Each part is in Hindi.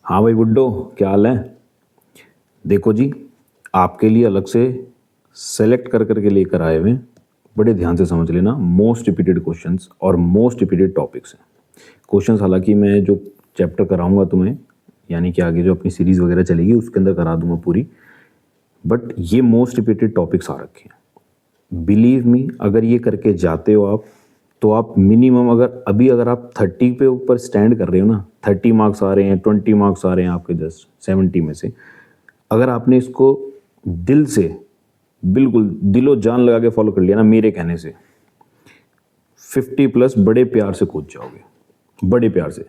हाँ भाई बुड्ढो, क्या हाल है? देखो जी, आपके लिए अलग से सेलेक्ट कर करके लेकर आए हुए हैं। बड़े ध्यान से समझ लेना, मोस्ट रिपीटेड क्वेश्चंस और मोस्ट रिपीटेड टॉपिक्स हैं। क्वेश्चंस हालांकि मैं जो चैप्टर कराऊंगा तुम्हें, यानी कि आगे जो अपनी सीरीज़ वगैरह चलेगी उसके अंदर करा दूंगा पूरी, बट ये मोस्ट रिपीटेड टॉपिक्स आ रखे हैं। बिलीव मी, अगर ये करके जाते हो आप, तो आप मिनिमम अगर आप 30 पे ऊपर स्टैंड कर रहे हो ना, 30 मार्क्स आ रहे हैं, 20 मार्क्स आ रहे हैं आपके जस्ट 70 में से, अगर आपने इसको दिल से, बिल्कुल दिलो जान लगा के फॉलो कर लिया ना, मेरे कहने से 50 प्लस बड़े प्यार से कूद जाओगे। बड़े प्यार से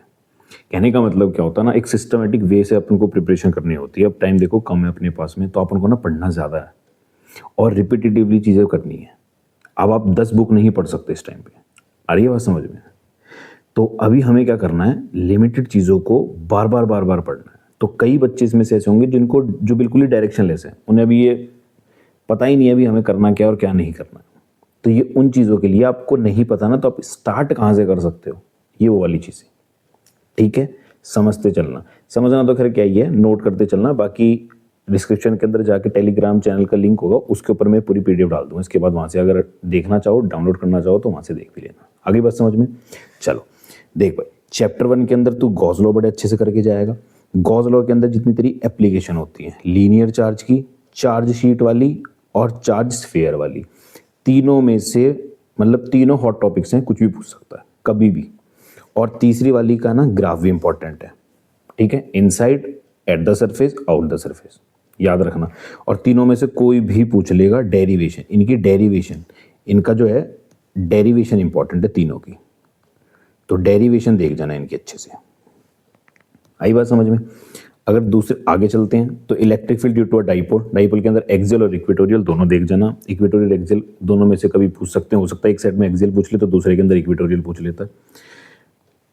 कहने का मतलब क्या होता है ना, एक सिस्टमेटिक वे से अपन को प्रिपरेशन करनी होती है। अब टाइम देखो कम है अपने पास में, तो अपन को ना पढ़ना ज़्यादा है और रिपीटेटिवली चीज़ें करनी है। अब आप 10 बुक नहीं पढ़ सकते इस टाइम पे, आ रही है बात समझ में? तो अभी हमें क्या करना है, लिमिटेड चीज़ों को बार बार बार बार पढ़ना है। तो कई बच्चे इसमें से ऐसे होंगे जिनको जो बिल्कुल ही डायरेक्शन लेस है, उन्हें अभी ये पता ही नहीं है अभी हमें करना क्या और क्या नहीं करना। तो ये उन चीज़ों के लिए आपको नहीं पता ना, तो आप स्टार्ट कहाँ से कर सकते हो, ये वो वाली चीज़ें। ठीक है, समझते चलना। समझना तो खैर क्या ही है, नोट करते चलना। बाकी डिस्क्रिप्शन के अंदर जाके टेलीग्राम चैनल का लिंक होगा, उसके ऊपर मैं पूरी पीडीएफ डाल दूँगा। इसके बाद वहाँ से अगर देखना चाहो, डाउनलोड करना चाहो तो वहाँ से देख भी लेना। आगे बात समझ में? चलो देख भाई, चैप्टर 1 के अंदर तू गॉस लॉ बड़े अच्छे से करके जाएगा। गॉस लॉ के अंदर जितनी तेरी एप्लीकेशन होती है, लीनियर चार्ज की, चार्ज शीट वाली और चार्ज स्फीयर वाली, तीनों में से मतलब तीनों हॉट टॉपिक्स हैं, कुछ भी पूछ सकता है कभी भी। और तीसरी वाली का ना ग्राफ भी इंपॉर्टेंट है। ठीक है, inside, at the surface, out the surface, याद रखना। और तीनों में से कोई भी पूछ लेगा डेरिवेशन, इनकी डेरिवेशन, इनका जो है डेरिवेशन इंपॉर्टेंट है तीनों की। तो डेरिवेशन देख जाना इनकी अच्छे से। आई बात समझ में? अगर दूसरे आगे चलते हैं तो electric field due to a dipole, dipole के अंदर एक्सियल और इक्वेटोरियल दोनों देख जाना। इक्वेटोरियल एक्सियल दोनों में से कभी पूछ सकते हैं, हो सकता है एक सेट में एक्सियल पूछ ले तो दूसरे के अंदर इक्वेटोरियल पूछ लेता है।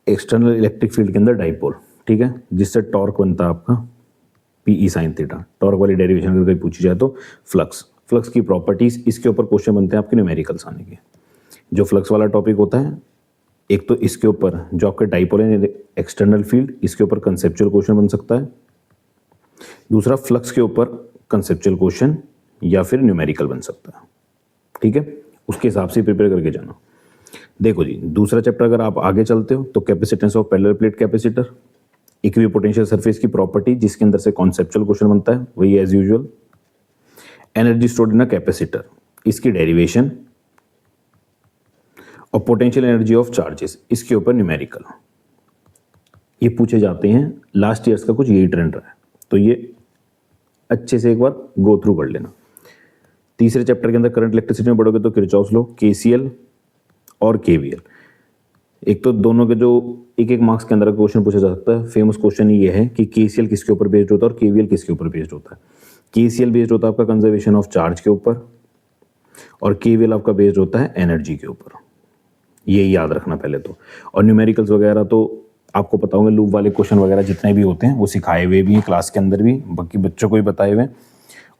एक्सटर्नल इलेक्ट्रिक फील्ड के अंदर डाइपोल, ठीक है, जिससे टॉर्क बनता है आपका पीई साइन थीटा। टॉर्क वाली डेरिवेशन अगर कहीं पूछी जाए तो फ्लक्स, फ्लक्स की प्रॉपर्टीज, इसके ऊपर क्वेश्चन बनते हैं आपके न्यूमेरिकल्स आने के। जो फ्लक्स वाला टॉपिक होता है, एक तो इसके ऊपर जो आपके डाइपोल है एक्सटर्नल फील्ड, इसके ऊपर कंसेप्चुअल क्वेश्चन बन सकता है। दूसरा फ्लक्स के ऊपर कंसेप्चुअल क्वेश्चन या फिर न्यूमेरिकल बन सकता है। ठीक है, उसके हिसाब से प्रिपेयर करके जाना। देखो जी, दूसरा चैप्टर अगर आप आगे चलते हो तो capacitance of parallel plate capacitor, equipotential surface की प्रॉपर्टी, जिसके अंदर से कॉन्सेप्चुअल क्वेश्चन बनता है वही as usual. Energy stored in a capacitor, इसकी डेरिवेशन। और पोटेंशियल एनर्जी ऑफ चार्जेस, इसके ऊपर न्यूमेरिकल। ये पूछे जाते हैं, लास्ट ईयर्स का कुछ यही ट्रेंड रहा है, तो ये अच्छे से एक बार गो थ्रू कर लेना। तीसरे चैप्टर के अंदर करंट इलेक्ट्रिसिटी में पढ़ोगे तो किरचॉफ्स लॉ, केसीएल और केवीएल। एक तो दोनों के जो एक एक मार्क्स के अंदर क्वेश्चन पूछा जा सकता है। फेमस क्वेश्चन ये है कि केसीएल किसके ऊपर बेस्ड होता है और केवीएल किसके ऊपर बेस्ड होता है। केसीएल बेस्ड होता है आपका कंजर्वेशन ऑफ चार्ज के ऊपर, और केवीएल आपका बेस्ड होता है एनर्जी के ऊपर। ये याद रखना पहले तो। और न्यूमेरिकल्स वगैरह तो आपको पता होंगे, लूप वाले क्वेश्चन वगैरह जितने भी होते हैं वो सिखाए हुए भी हैं क्लास के अंदर भी, बाकी बच्चों को भी बताए हुए हैं।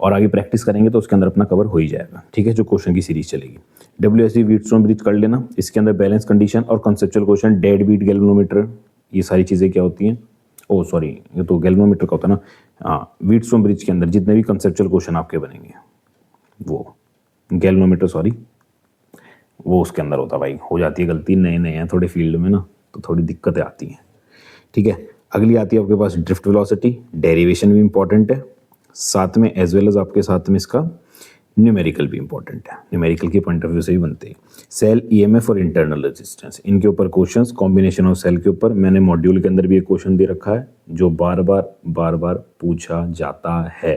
और आगे प्रैक्टिस करेंगे तो उसके अंदर अपना कवर हो ही जाएगा। ठीक है, जो क्वेश्चन की सीरीज चलेगी। WSD व्हीटस्टोन ब्रिज कर लेना, इसके अंदर बैलेंस कंडीशन और conceptual question, dead beat, galvanometer, ये सारी चीज़ें क्या होती हैं। ओ सॉरी, ये तो गैल्वेनोमीटर का होता है ना। हाँ, व्हीटस्टोन ब्रिज के अंदर जितने भी कंसेप्चुअल क्वेश्चन आपके बनेंगे वो गैल्वेनोमीटर, सॉरी, वो उसके अंदर होता भाई। हो जाती है गलती, नए नए हैं थोड़े फील्ड में ना, तो थोड़ी दिक्कतें आती हैं। ठीक है, अगली आती है आपके पास ड्रिफ्ट वेलोसिटी, डेरिवेशन भी इंपॉर्टेंट है, साथ में एज वेल एज आपके साथ में इसका न्यूमेरिकल भी इंपॉर्टेंट है। न्यूमेरिकल के पॉइंट ऑफ व्यू से भी बनते हैं। सेल, ईएमएफ और इंटरनल रेजिस्टेंस, इनके ऊपर क्वेश्चंस, कॉम्बिनेशन ऑफ सेल के ऊपर मैंने मॉड्यूल के अंदर भी एक क्वेश्चन दे रखा है जो बार बार पूछा जाता है,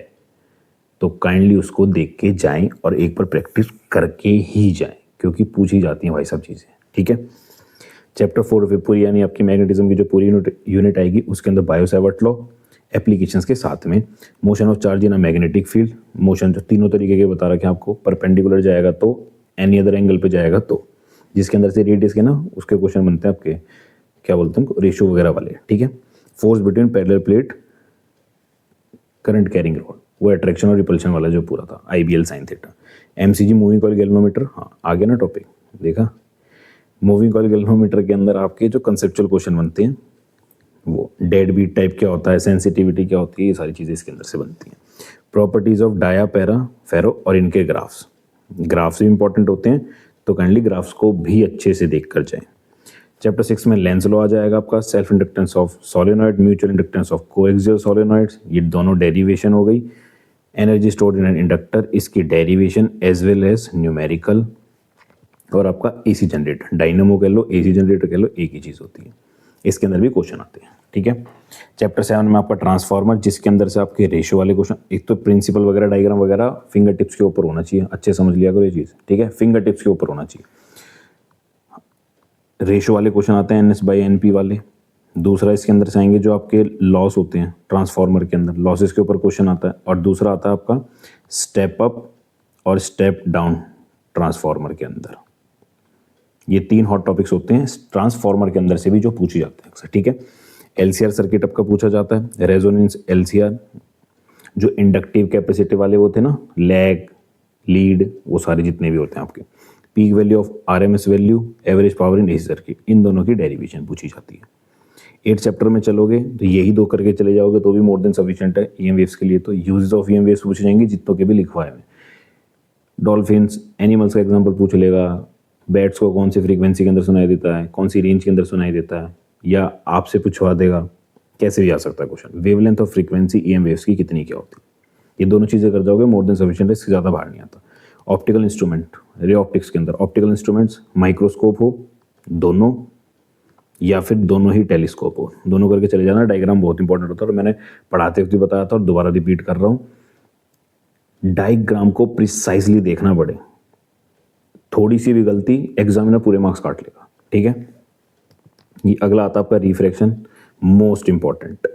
तो काइंडली उसको देख के जाएं और एक बार प्रैक्टिस करके ही जाएं, क्योंकि पूछी जाती हैं भाई सब चीज़ें। ठीक है, चैप्टर 4 पूरी यानी आपकी मैग्नेटिज्म की जो पूरी यूनिट आएगी, उसके अंदर बायो-सावर्ट लॉ, एप्लीकेशंस के साथ में motion of charge in a magnetic field. Motion जो तीनों तरीके के बता रखे हैं आपको, परपेंडिकुलर जाएगा तो, एनी अदर एंगल पे जाएगा तो, जिसके अंदर से रेडियस के ना उसके क्वेश्चन बनते हैं आपके, क्या बोलते हैं, रेशियो वगैरह वाले। ठीक है, force between parallel plate, current carrying rod, वो अट्रैक्शन और रिपल्शन वाला जो पूरा था, IBL sine theta. MCG moving coil galvanometer, हाँ आगे ना टॉपिक देखा। मूविंग कॉइल गैल्वेनोमीटर के अंदर आपके जो कंसेप्चुअल क्वेश्चन बनते हैं वो डेड बीट टाइप क्या होता है, सेंसिटिविटी क्या होती है, ये सारी चीज़ें इसके अंदर से बनती हैं। प्रॉपर्टीज़ ऑफ डाया, पैरा, फेरो और इनके ग्राफ्स, ग्राफ्स भी इंपॉर्टेंट होते हैं, तो काइंडली ग्राफ्स को भी अच्छे से देख कर जाएं। चैप्टर 6 में लेंस लॉ आ जाएगा आपका, self inductance of solenoid, mutual inductance of coaxial solenoids, ये दोनों डेरिवेशन हो गई। Energy stored in an inductor, इसकी derivation as well as numerical. और आपका एसी जनरेटर, डायनेमो कह लो, एसी जनरेटर कह लो, एक ही चीज़ होती है। इसके अंदर भी क्वेश्चन आते हैं, ठीक है। चैप्टर 7 में आपका ट्रांसफार्मर, जिसके अंदर से आपके रेशियो वाले क्वेश्चन, एक तो प्रिंसिपल वगैरह डायग्राम वगैरह फिंगर टिप्स के ऊपर होना चाहिए, अच्छे समझ लिया करो ये चीज़, ठीक है, फिंगर टिप्स के ऊपर होना चाहिए। रेशियो वाले क्वेश्चन आते हैं NS/NP वाले। दूसरा इसके अंदर से आएंगे जो आपके लॉस होते हैं ट्रांसफार्मर के अंदर, लॉसेस के ऊपर क्वेश्चन आता है। और दूसरा आता है आपका स्टेप अप और स्टेप डाउन ट्रांसफार्मर के अंदर। ये 3 हॉट टॉपिक्स होते हैं ट्रांसफार्मर के अंदर से भी जो पूछे जाते हैं अक्सर, ठीक है। LCR सर्किट आपका पूछा जाता है, रेजोनेंस LCR, जो इंडक्टिव कैपेसिटी वाले वो थे ना, लैग, लीड, वो सारे जितने भी होते हैं आपके। Peak value of RMS value, average power in AC circuit, इन दोनों की डेरिवेशन पूछी जाती है। 8 चैप्टर में चलोगे तो यही 2 करके चले जाओगे तो भी मोर देन सफिशिएंट है EM वेव्स के लिए। तो यूजेस ऑफ EM वेव्स पूछ जाएंगे जितनों के भी लिखवाए हुए। डॉल्फिन्स, एनिमल्स का एग्जाम्पल पूछ लेगा, बैट्स को कौन सी फ्रीक्वेंसी के अंदर सुनाई देता है, कौन सी रेंज के अंदर सुनाई देता है, या आपसे पूछवा देगा, कैसे भी आ सकता है question. Wavelength of frequency EM waves की कितनी क्या होती है, ये दोनों चीज़ें कर जाओगे मोर देन सफिशिएंट है, इससे ज़्यादा बाहर नहीं आता। ऑप्टिकल इंस्ट्रूमेंट, रे ऑप्टिक्स के अंदर ऑप्टिकल इंस्ट्रूमेंट्स, माइक्रोस्कोप हो दोनों, या फिर दोनों ही टेलीस्कोप हो, दोनों करके चले जाना। डायग्राम बहुत इंपॉर्टेंट होता है और मैंने पढ़ाते वक्त भी बताया था और दोबारा रिपीट कर रहा हूँ, डायग्राम को प्रिसाइजली देखना पड़े, थोड़ी सी भी गलती एग्जामिनर पूरे मार्क्स काट लेगा, ठीक है। ये अगला आता है आपका रिफ्रैक्शन, मोस्ट इंपॉर्टेंट,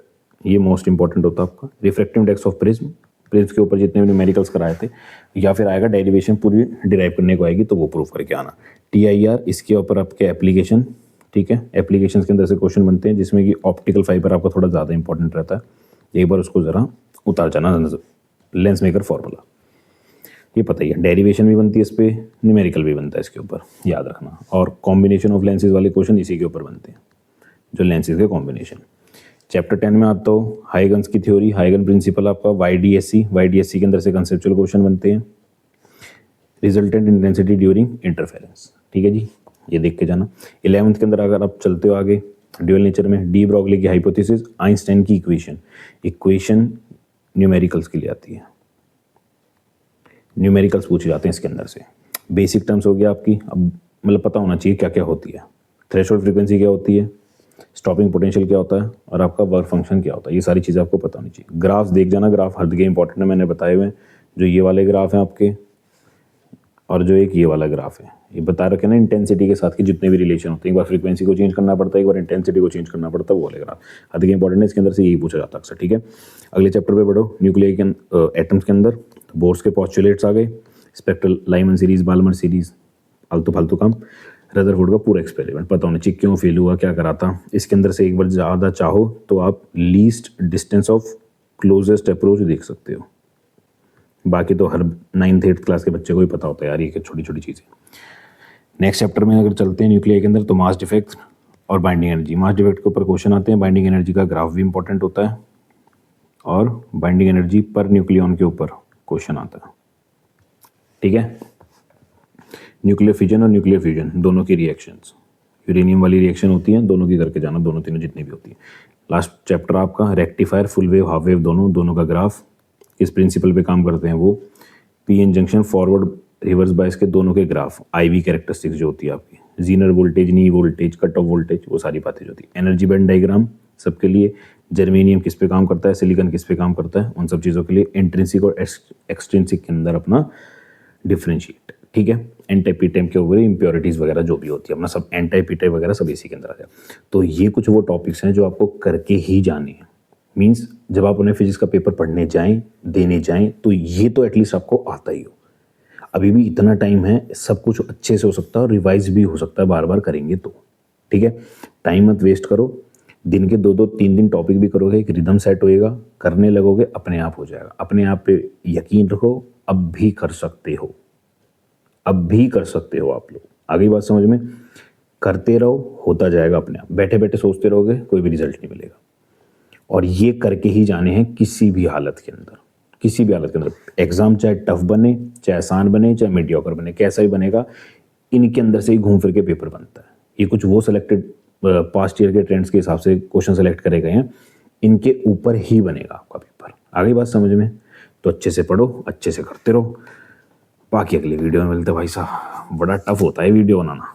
ये मोस्ट इंपॉर्टेंट होता है आपका। Refractive index of prism, prism के ऊपर जितने भी न्यूमेरिकल्स कराए थे, या फिर आएगा डेरिवेशन पूरी डिराइव करने को आएगी तो वो प्रूफ करके आना। TIR, इसके ऊपर आपके एप्लीकेशन, ठीक है, एप्लीकेशंस के अंदर से क्वेश्चन बनते हैं जिसमें कि ऑप्टिकल फाइबर आपका थोड़ा ज़्यादा इंपॉर्टेंट रहता है, एक बार उसको ज़रा उतार जाना। लेंस मेकर फॉर्मूला ये पता ही है, डेरिवेशन भी बनती है इस पर, न्यूमेरिकल भी बनता है इसके ऊपर, याद रखना। और कॉम्बिनेशन ऑफ लेंसेज वाले क्वेश्चन इसी के ऊपर बनते हैं, जो लेंसेज के कॉम्बिनेशन। चैप्टर 10 में आता हो हाइगन्स की थ्योरी, हाइगन प्रिंसिपल आपका, YDSC के अंदर से कंसेप्चुअल क्वेश्चन बनते हैं। रिजल्टेंट इंटेंसिटी ड्यूरिंग इंटरफेरेंस, ठीक है जी, ये देख के जाना। 11th के अंदर अगर आप चलते हो आगे, ड्यूअल नेचर में डी ब्रॉगली की हाइपोथेसिस, आइंस्टाइन की इक्वेशन न्यूमेरिकल्स के लिए आती है, न्यूमेरिकल्स पूछे जाते हैं इसके अंदर से। बेसिक टर्म्स हो गया आपकी, अब मतलब पता होना चाहिए क्या क्या होती है, थ्रेशोल्ड फ्रीक्वेंसी क्या होती है, स्टॉपिंग पोटेंशियल क्या होता है, और आपका वर्क फंक्शन क्या होता है, ये सारी चीज़ें आपको पता होनी चाहिए। ग्राफ्स देख जाना, ग्राफ हर जगह इंपॉर्टेंट है, मैंने बताए हुए हैं, जो ये वाले ग्राफ हैं आपके, और जो एक ये वाला ग्राफ है, ये बता रखे ना इंटेंसिटी के साथ के जितने भी रिलेशन होते हैं, एक बार फ्रीक्वेंसी को चेंज करना पड़ता है, एक बार इंटेंसिटी को चेंज करना पड़ता है, वो वाले ग्राफ हर जगह इंपॉर्टेंट है, इसके अंदर से यही पूछा जाता है अक्सर, ठीक है। अगले चैप्टर पे बढ़ो, न्यूक्लियर के एटम्स के अंदर बोर्स के पॉस्टुलेट्स आ गए, spectral Lyman series, Balmer series, फालतू काम, रदरफोर्ड का पूरा एक्सपेरिमेंट पता होना चाहिए, क्यों फेल हुआ, क्या करा था। इसके अंदर से एक बार ज़्यादा चाहो तो आप least distance of closest approach देख सकते हो, बाकी तो हर 9th 8th क्लास के बच्चे को ही पता होता है यार ये छोटी छोटी चीज़ें। नेक्स्ट चैप्टर में अगर चलते हैं न्यूक्लियर के अंदर, तो मास डिफेक्ट और बाइंडिंग एनर्जी। मास डिफेक्ट के ऊपर क्वेश्चन आते हैं, बाइंडिंग एनर्जी का ग्राफ भी इंपॉर्टेंट होता है, और बाइंडिंग एनर्जी पर न्यूक्लियन के ऊपर क्वेश्चन आता है, ठीक है। न्यूक्लियर फिजन और न्यूक्लियर फ्यूजन दोनों की रिएक्शंस, यूरेनियम वाली रिएक्शन होती है, दोनों की करके जाना, दोनों तीनों जितनी भी होती है। लास्ट चैप्टर आपका rectifier, full wave, half wave, दोनों का ग्राफ, किस प्रिंसिपल पे काम करते हैं वो, PN junction, forward reverse bias के दोनों के ग्राफ, IV कैरेक्टरिस्टिक्स जो होती है आपकी, जीनर वोल्टेज, नी वोल्टेज, कट ऑफ वोल्टेज, वो सारी बातें जो होती है। एनर्जी बैंड डायग्राम सबके लिए, जर्मेनियम किस पे काम करता है, सिलिकॉन किस पे काम करता है, उन सब चीज़ों के लिए इंट्रिंसिक और एक्सट्रिंसिक के अंदर अपना डिफ्रेंशिएट, ठीक है। एन टाइप, पी टाइप के ऊपर इंप्योरिटीज़ वगैरह जो भी होती है अपना सब एन टाइप, पी टाइप वगैरह सब इसी के अंदर आ जाए। तो ये कुछ वो टॉपिक्स हैं जो आपको करके ही जाने हैं, मीन्स जब आप उन्हें फिजिक्स का पेपर पढ़ने जाएं, देने जाएं, तो ये तो एटलीस्ट आपको आता ही हो। अभी भी इतना टाइम है, सब कुछ अच्छे से हो सकता है और रिवाइज भी हो सकता है बार बार करेंगे तो, ठीक है। टाइम मत वेस्ट करो, दिन के 2-2 3 टॉपिक भी करोगे, एक रिदम सेट होएगा, करने लगोगे, अपने आप हो जाएगा। अपने आप पे यकीन रखो, अब भी कर सकते हो, अब भी कर सकते हो आप लोग। आगे बात समझ में, करते रहो, होता जाएगा अपने आप। बैठे बैठे सोचते रहोगे, कोई भी रिजल्ट नहीं मिलेगा। और ये करके ही जाने हैं किसी भी हालत के अंदर, किसी भी हालत के अंदर। एग्जाम चाहे टफ बने, चाहे आसान बने, चाहे मीडियोकर बने, कैसा ही बनेगा, इनके अंदर से ही घूम फिर के पेपर बनता है। ये कुछ वो सिलेक्टेड पास्ट ईयर के ट्रेंड्स के हिसाब से क्वेश्चन सेलेक्ट करे गए हैं, इनके ऊपर ही बनेगा आपका पेपर। आगे बात समझ में? तो अच्छे से पढ़ो, अच्छे से करते रहो। बाकी अगली वीडियो में मिलते हैं भाई साहब, बड़ा टफ होता है वीडियो बनाना।